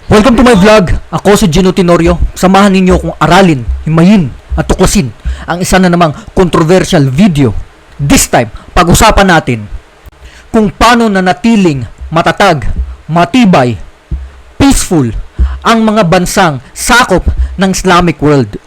Welcome to my vlog. Ako si Gino Tenorio. Samahan ninyo kung aralin, himayin at tuklasin ang isa na namang controversial video. This time, pag-usapan natin kung paano nanatiling matatag, matibay, peaceful ang mga bansang sakop ng Islamic world.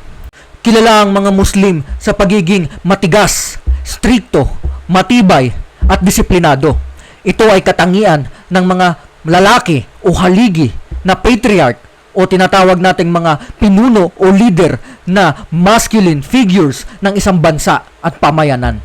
Kilala ang mga Muslim sa pagiging matigas, strikto, matibay at disiplinado. Ito ay katangian ng mga lalaki o haligi na patriarch o tinatawag nating mga pinuno o leader na masculine figures ng isang bansa at pamayanan.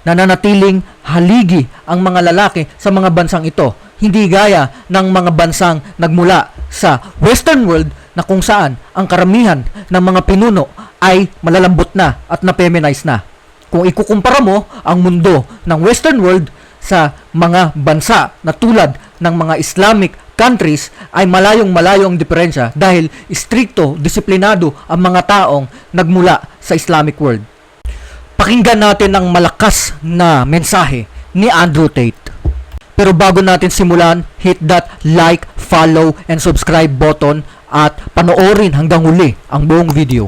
Nananatiling haligi ang mga lalaki sa mga bansang ito, hindi gaya ng mga bansang nagmula sa Western world na kung saan ang karamihan ng mga pinuno ay malalambot na at na-feminize na. Kung ikukumpara mo ang mundo ng Western world sa mga bansa na tulad ng mga Islamic countries, ay malayong-malayo ang diferensya dahil istrikto, disiplinado ang mga taong nagmula sa Islamic world. Pakinggan natin ang malakas na mensahe ni Andrew Tate. Pero bago natin simulan, hit that like, follow, and subscribe button at panoorin hanggang huli ang buong video.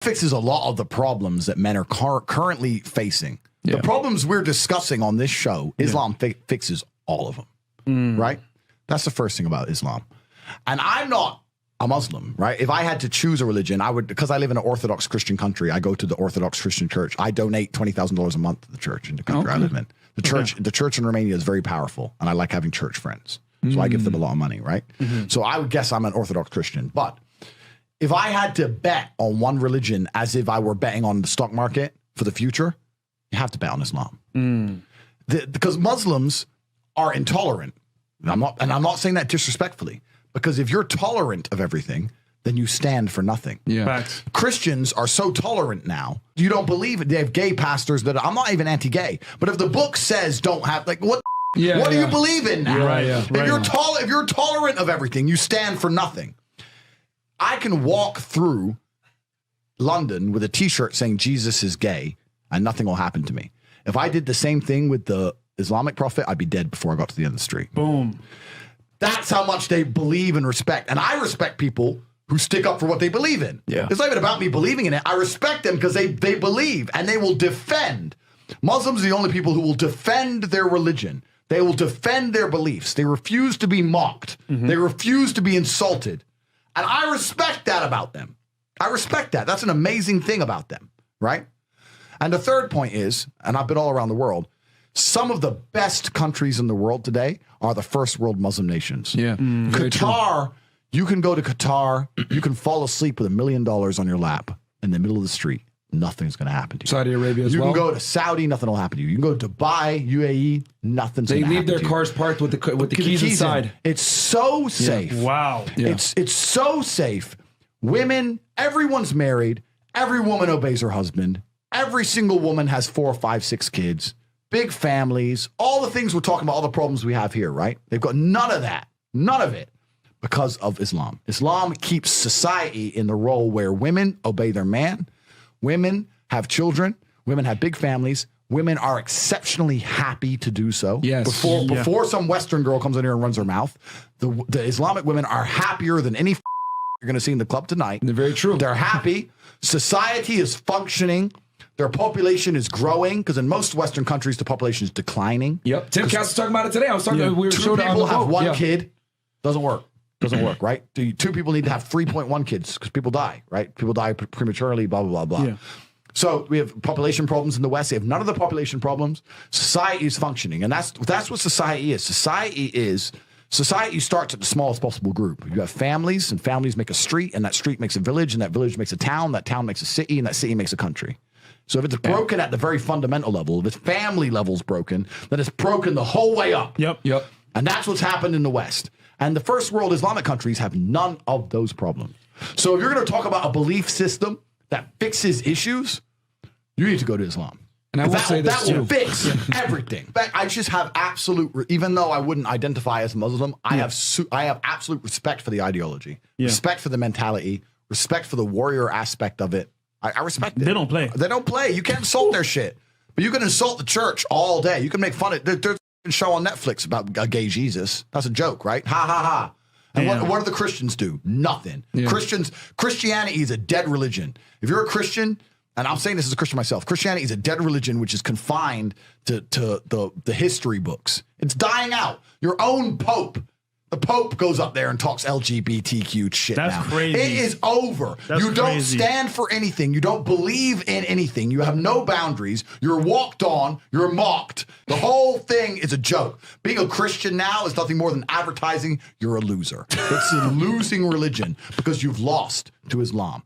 Fixes a lot of the problems that men are currently facing. Yeah. The problems we're discussing on this show, Islam fixes all of them, right? That's the first thing about Islam. And I'm not a Muslim, right? If I had to choose a religion, I would, because I live in an Orthodox Christian country, I go to the Orthodox Christian church. I donate $20,000 a month to the church in the country I live in. The church in Romania is very powerful, and I like having church friends. So I give them a lot of money, right? So I would guess I'm an Orthodox Christian. But if I had to bet on one religion as if I were betting on the stock market for the future, you have to bet on Islam. Because Muslims are intolerant. I'm not saying that disrespectfully, because if you're tolerant of everything, then you stand for nothing. Yeah. Facts. Christians are so tolerant now. You don't believe it. They have gay pastors that I'm not even anti-gay, but if the book says don't have, like, what do you believe in now? Right, yeah, right. If you're tolerant of everything, you stand for nothing. I can walk through London with a T-shirt saying Jesus is gay, and nothing will happen to me. If I did the same thing with the Islamic prophet, I'd be dead before I got to the end of the street. Boom. That's how much they believe and respect. And I respect people who stick up for what they believe in. Yeah. It's not even about me believing in it. I respect them because they believe and they will defend. Muslims are the only people who will defend their religion. They will defend their beliefs. They refuse to be mocked. They refuse to be insulted. And I respect that about them. I respect that. That's an amazing thing about them, right? And the third point is, and I've been all around the world, some of the best countries in the world today are the first world Muslim nations. Yeah. Very true. Qatar, you can go to Qatar, you can fall asleep with $1 million on your lap in the middle of the street. Nothing's going to happen to you. Saudi Arabia as You well. can go to Saudi, nothing will happen to you. You can go to Dubai, UAE, nothing's They going to happen leave their to you. cars parked with the keys inside. It's so safe. Wow. Yeah. It's so safe. Women, everyone's married. Every woman obeys her husband. Every single woman has 4, 5, 6 kids. Big families. All the things we're talking about, all the problems we have here, right? They've got none of that. None of it. Because of Islam. Islam keeps society in the role where women obey their man. Women have children. Women have big families. Women are exceptionally happy to do so. Yes. Before some Western girl comes in here and runs her mouth, the Islamic women are happier than any you're going to see in the club tonight. They're very true. They're happy. Society is functioning. Their population is growing because in most Western countries, the population is declining. Yep. Tim Cass was talking about it today. I was talking. We were 2 showing it on people the have boat. 1 Yeah. kid. Doesn't work. Doesn't work, right? 2 people need to have 3.1 kids because people die, right? People die prematurely, blah, blah, blah, blah. Yeah. So we have population problems in the West. They have none of the population problems. Society is functioning. And that's what society is. Society starts at the smallest possible group. You have families, and families make a street, and that street makes a village, and that village makes a town, that town makes a city, and that city makes a country. So if it's broken at the very fundamental level, if its family level's broken, then it's broken the whole way up. Yep. And that's what's happened in the West. And the first world Islamic countries have none of those problems. So if you're going to talk about a belief system that fixes issues, you need to go to Islam. And I will say this that will fix everything. I just have absolute, even though I wouldn't identify as Muslim, I have absolute respect for the ideology, respect for the mentality, respect for the warrior aspect of it. I respect it. They don't play. They don't play. You can't insult their shit. But you can insult the church all day. You can make fun of it. There's a show on Netflix about a gay Jesus. That's a joke, right? Ha, ha, ha. And what do the Christians do? Nothing. Yeah. Christianity is a dead religion. If you're a Christian, and I'm saying this as a Christian myself, Christianity is a dead religion which is confined to the history books. It's dying out. Your own Pope. The Pope goes up there and talks LGBTQ shit That's now. crazy. It is over. That's you don't crazy. stand for anything. You don't believe in anything. You have no boundaries. You're walked on. You're mocked. The whole thing is a joke. Being a Christian now is nothing more than advertising you're a loser. It's a losing religion because you've lost to Islam.